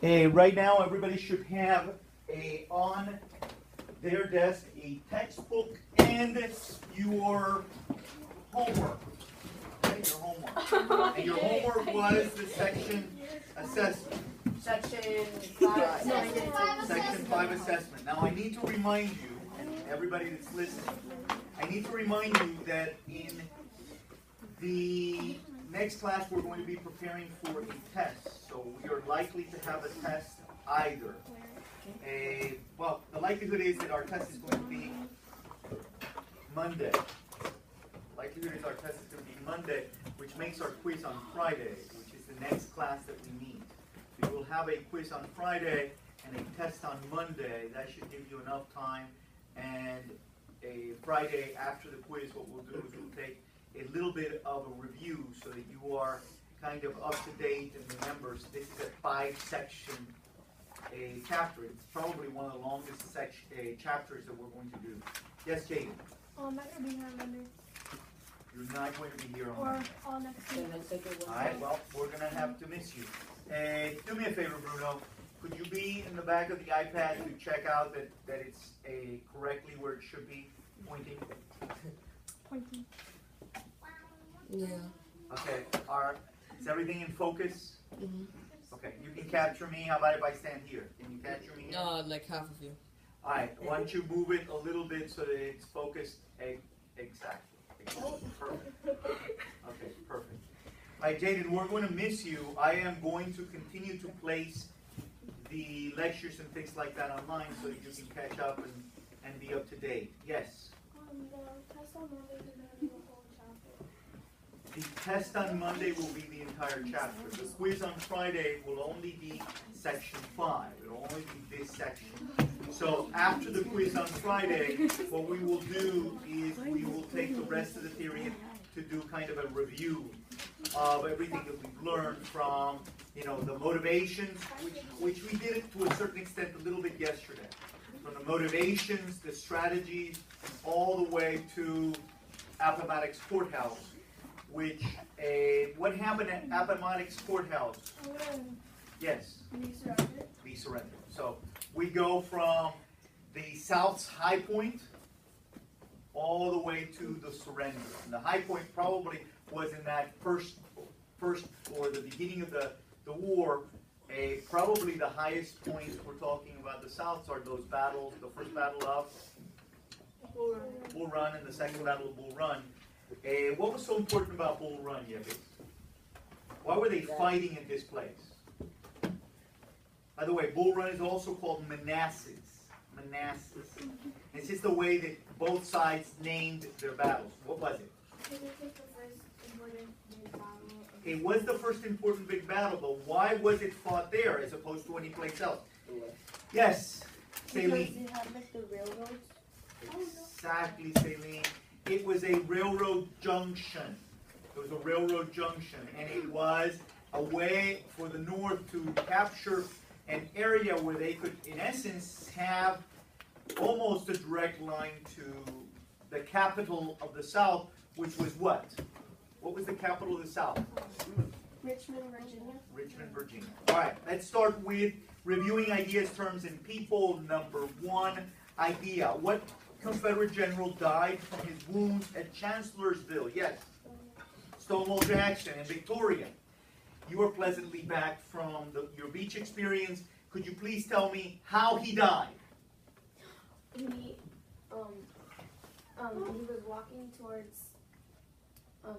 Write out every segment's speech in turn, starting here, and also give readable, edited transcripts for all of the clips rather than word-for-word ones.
Right now, everybody should have on their desk a textbook and your homework. Okay, your homework. And your homework was the section assessment. Section 5. Section 5 assessment. Now, I need to remind you, and everybody that's listening, I need to remind you that in the next class we're going to be preparing for a test. So we are likely to have a test either. Well, the likelihood is that our test is going to be Monday. Likelihood is our test is going to be Monday, which makes our quiz on Friday, which is the next class that we need. So you will have a quiz on Friday and a test on Monday. That should give you enough time. And a Friday after the quiz, what we'll do is we'll take a little bit of a review so that you are kind of up to date and remember. So this is a 5-section chapter. It's probably one of the longest chapters that we're going to do. Yes, Jaden? I'm not going to be here on Monday. You're not going to be here on Or Monday. all next week. All right, well, we're going to have to miss you. Do me a favor, Bruno. Could you be in the back of the iPad to check out that it's correctly where it should be pointing? Pointing. Yeah. Okay, is everything in focus? Mm-hmm. Okay, you can capture me. How about if I stand here? Can you capture me here? Like half of you. All right, why don't you move it a little bit so that it's focused exactly. Perfect. Okay, perfect. All right, Jaden, we're going to miss you. I am going to continue to place the lectures and things like that online so that you can catch up and be up to date. Yes? The test on Monday is going to be the whole chapter. The test on Monday will be the entire chapter. The quiz on Friday will only be section 5. It'll only be this section. So after the quiz on Friday, what we will do is we will take the rest of the theory to do kind of a review of everything that we've learned from, the motivations, which we did it to a certain extent a little bit yesterday. From the motivations, the strategies, all the way to Appomattox Courthouse, which, what happened at Appomattox Courthouse? Yes? Be surrendered. So we go from the South's high point all the way to the surrender. And the high point probably was in that first or the beginning of the war. Probably the highest points we're talking about the Souths are those battles. The first battle of Bull Run and the second battle of Bull Run. What was so important about Bull Run, Yevis? Why were they fighting in this place? By the way, Bull Run is also called Manassas. Manassas. It's just the way that both sides named their battles. What was it? It was the first important big battle, but why was it fought there as opposed to any place else? Yes, Celine. Because it had like the railroads. Exactly, Celine. It was a railroad junction. It was a railroad junction, and it was a way for the North to capture an area where they could, in essence, have almost a direct line to the capital of the South, which was what? What was the capital of the South? Richmond, Virginia. Richmond, Virginia. All right, let's start with reviewing ideas, terms, and people. Number 1 idea. What Confederate general died from his wounds at Chancellorsville? Yes. Stonewall Jackson in Victoria. You are pleasantly back from your beach experience. Could you please tell me how he died? He was walking towards, I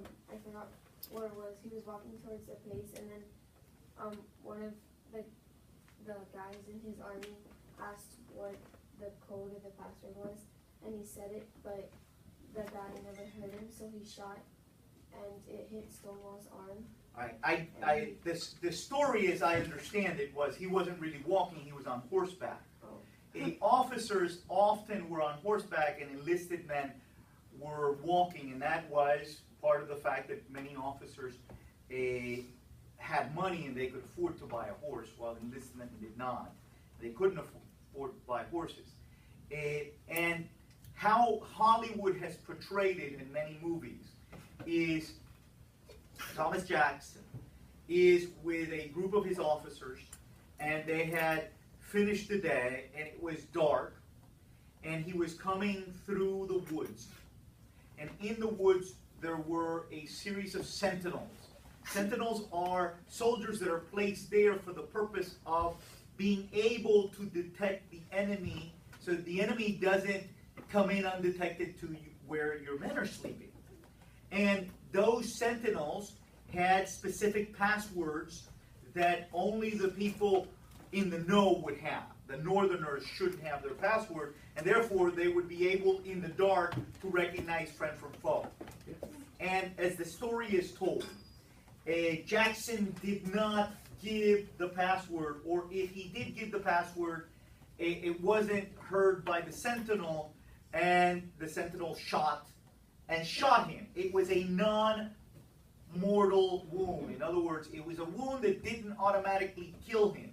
forgot where it was. He was walking towards a place, and then one of the guys in his army asked what the code of the password was, and he said it, but the guy never heard him, so he shot, and it hit Stonewall's arm. The story, as I understand it, was he wasn't really walking; he was on horseback. The officers often were on horseback, and enlisted men were walking, and that was part of the fact that many officers had money and they could afford to buy a horse, while enlisted men did not. They couldn't afford to buy horses. And how Hollywood has portrayed it in many movies is Thomas Jackson is with a group of his officers, and they had finished the day, and it was dark, and he was coming through the woods. And in the woods, there were a series of sentinels. Sentinels are soldiers that are placed there for the purpose of being able to detect the enemy, so that the enemy doesn't come in undetected to where your men are sleeping. And those sentinels had specific passwords that only the people in the know would have. The northerners shouldn't have their password, and therefore they would be able in the dark to recognize friend from foe. And as the story is told, Jackson did not give the password, or if he did give the password, it wasn't heard by the sentinel, and the sentinel shot him. It was a non-mortal wound. In other words, it was a wound that didn't automatically kill him.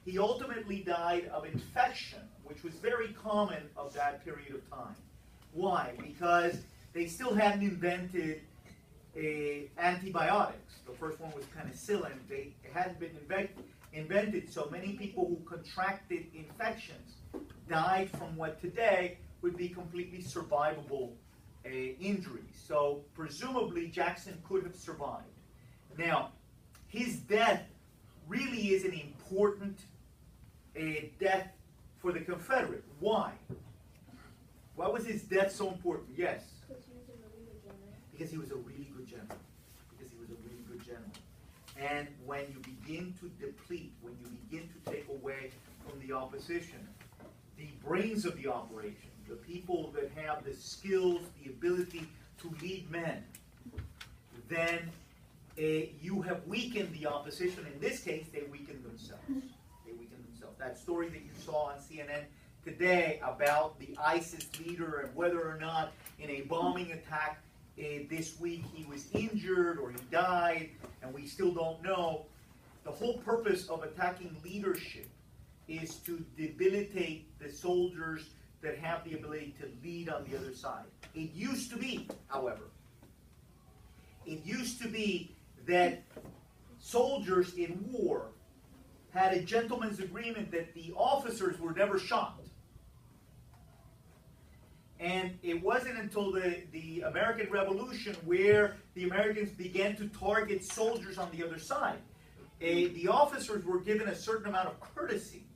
He ultimately died of infection, which was very common of that period of time. Why? Because they still hadn't invented antibiotics. The first one was penicillin. They hadn't been invented, so many people who contracted infections died from what today would be completely survivable injuries. So presumably Jackson could have survived. Now, his death really is an important death for the Confederate. Why? Why was his death so important? Yes. Because he was a really good general. Because he was a really good general. And when you begin to deplete, when you begin to take away from the opposition, the brains of the operation, the people that have the skills, the ability to lead men, then you have weakened the opposition. In this case, they weakened themselves. They weakened themselves. That story that you saw on CNN today about the ISIS leader and whether or not in a bombing attack this week he was injured or he died, and we still don't know. The whole purpose of attacking leadership is to debilitate the soldiers that have the ability to lead on the other side. It used to be, however, that soldiers in war had a gentleman's agreement that the officers were never shot. And it wasn't until the American Revolution where the Americans began to target soldiers on the other side. The officers were given a certain amount of courtesy.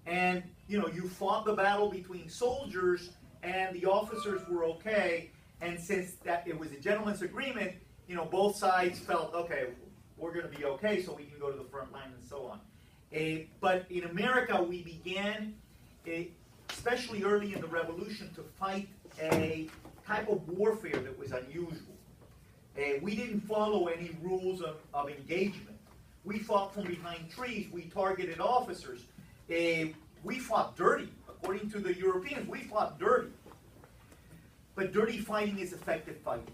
And, you fought the battle between soldiers and the officers were okay. And since that it was a gentleman's agreement, both sides felt, okay, we're going to be okay, so we can go to the front line and so on. But in America, we began, especially early in the Revolution, to fight a type of warfare that was unusual. We didn't follow any rules of engagement. We fought from behind trees. We targeted officers. We fought dirty. According to the Europeans, we fought dirty. But dirty fighting is effective fighting.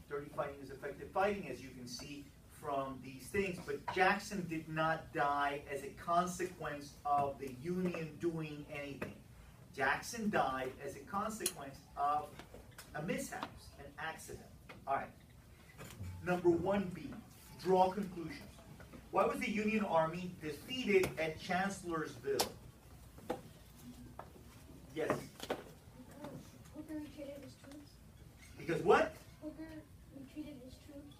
Dirty fighting is effective fighting, as you can see from these things. But Jackson did not die as a consequence of the Union doing anything. Jackson died as a consequence of a mishap, an accident. All right. Number 1B, draw conclusions. Why was the Union Army defeated at Chancellorsville? Yes. Hooker retreated his troops. Because what? Hooker retreated his troops.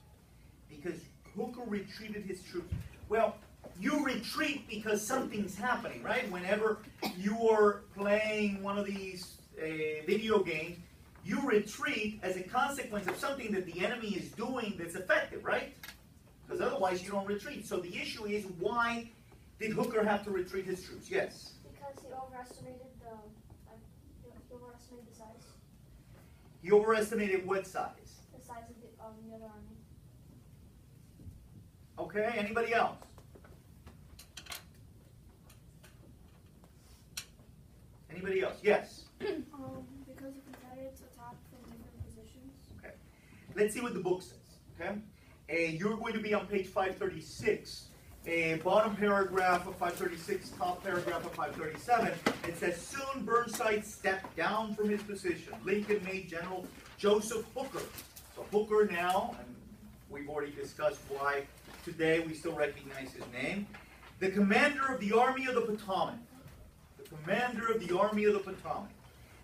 Because Hooker retreated his troops. Well, you retreat because something's happening, right? Whenever you are playing one of these video games, you retreat as a consequence of something that the enemy is doing that's effective, right? Because otherwise you don't retreat. So the issue is, why did Hooker have to retreat his troops? Yes? Because he overestimated the size. He overestimated what size? The size of the other army. Okay, anybody else? Anybody else? Yes? Because the Confederates attacked from different positions. Okay. Let's see what the book says. Okay? You're going to be on page 536. Bottom paragraph of 536, top paragraph of 537. It says, soon Burnside stepped down from his position. Lincoln made General Joseph Hooker. So Hooker now, and we've already discussed why today we still recognize his name. the commander of the Army of the Potomac,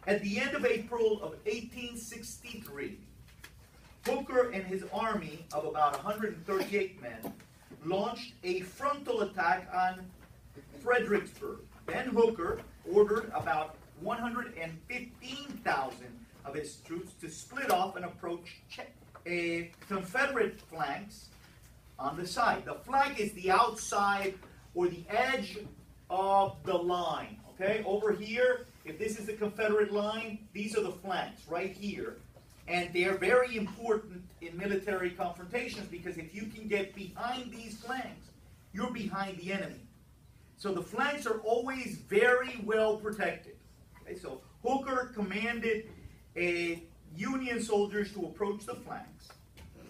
at the end of April of 1863, Hooker and his army of about 138 men launched a frontal attack on Fredericksburg. Then Hooker ordered about 115,000 of his troops to split off and approach Confederate flanks on the side. The flank is the outside or the edge of the line. Okay, over here, if this is the Confederate line, these are the flanks right here. And they're very important in military confrontations because if you can get behind these flanks, you're behind the enemy. So the flanks are always very well protected. Okay, so Hooker commanded Union soldiers to approach the flanks.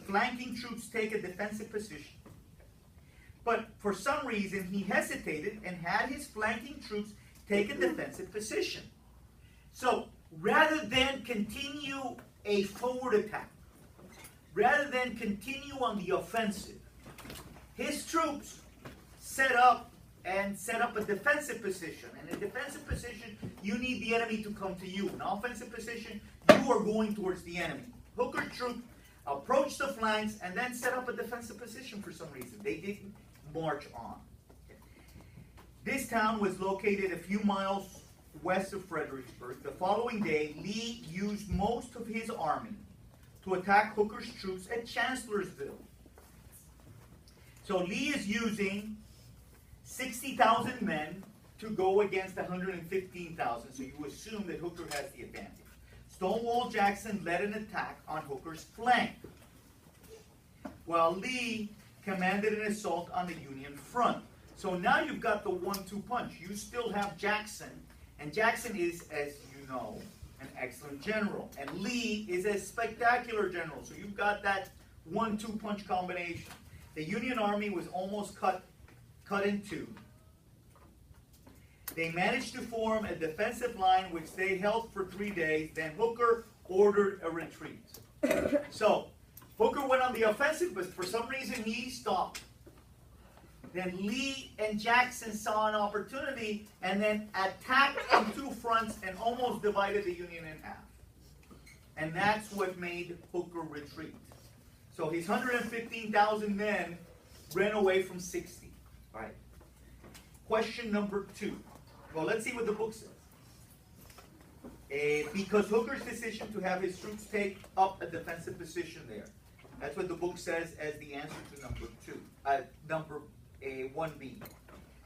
Flanking troops take a defensive position. But for some reason, he hesitated and had his flanking troops take a defensive position. So rather than continue a forward attack, rather than continue on the offensive, his troops set up a defensive position. And in a defensive position, you need the enemy to come to you. In an offensive position, you are going towards the enemy. Hooker's troops approached the flanks and then set up a defensive position for some reason. They didn't march on. Okay. This town was located a few miles west of Fredericksburg. The following day, Lee used most of his army to attack Hooker's troops at Chancellorsville. So Lee is using 60,000 men to go against 115,000. So you assume that Hooker has the advantage. Stonewall Jackson led an attack on Hooker's flank, while Lee commanded an assault on the Union front. So now you've got the 1-2 punch. You still have Jackson, and Jackson is, as you know, an excellent general. And Lee is a spectacular general. So you've got that 1-2 punch combination. The Union Army was almost cut in two. They managed to form a defensive line which they held for 3 days. Then Hooker ordered a retreat. So Hooker went on the offensive, but for some reason he stopped. Then Lee and Jackson saw an opportunity and then attacked on two fronts and almost divided the Union in half. And that's what made Hooker retreat. So his 115,000 men ran away from 60. All right. Question number 2. Well, let's see what the book says. Because Hooker's decision to have his troops take up a defensive position there. That's what the book says as the answer to number 1B.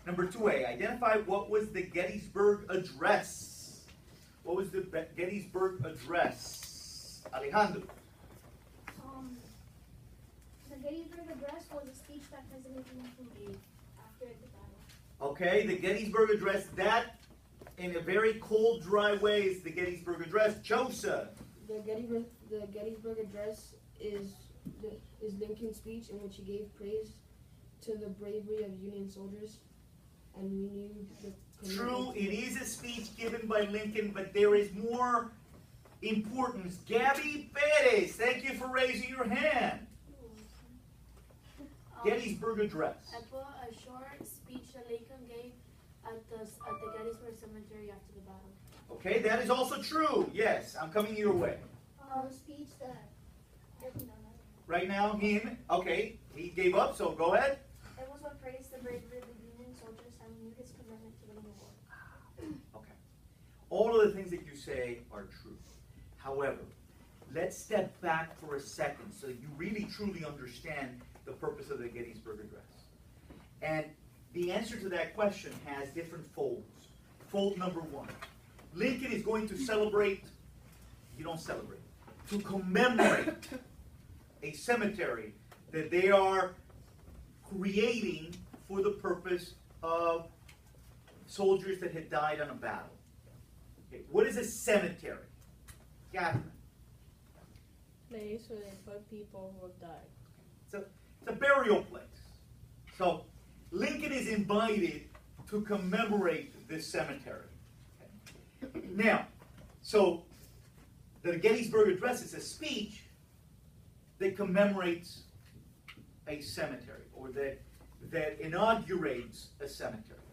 Number 2A, identify what was the Gettysburg Address. What was the Gettysburg Address? Alejandro. The Gettysburg Address was a speech that President Lincoln gave after the battle. Okay, the Gettysburg Address, that in a very cold, dry way is the Gettysburg Address. Joseph. The Gettysburg Address is Lincoln's speech in which he gave praise to the bravery of Union soldiers and renewed the True, it is a speech given by Lincoln, but there is more importance. Gabby Perez, thank you for raising your hand. Gettysburg Address. I put a short speech that Lincoln gave at the Gettysburg Cemetery after the battle. Okay, that is also true. Yes, I'm coming your way. The speech that Right now, him. Okay, he gave up, so go ahead. It was what praised the bravery of the Union soldiers and renewed his commitment to winning the war. Okay. All of the things that you say are true. However, let's step back for a second so you really truly understand the purpose of the Gettysburg Address. And the answer to that question has different folds. Fold number 1. Lincoln is going to celebrate, you don't celebrate, to commemorate a cemetery that they are creating for the purpose of soldiers that had died on a battle. Okay, what is a cemetery? Catherine. Place where they put people who have died. It's a burial place. So Lincoln is invited to commemorate this cemetery. Okay. Now, so the Gettysburg Address is a speech that commemorates a cemetery, or that that inaugurates a cemetery.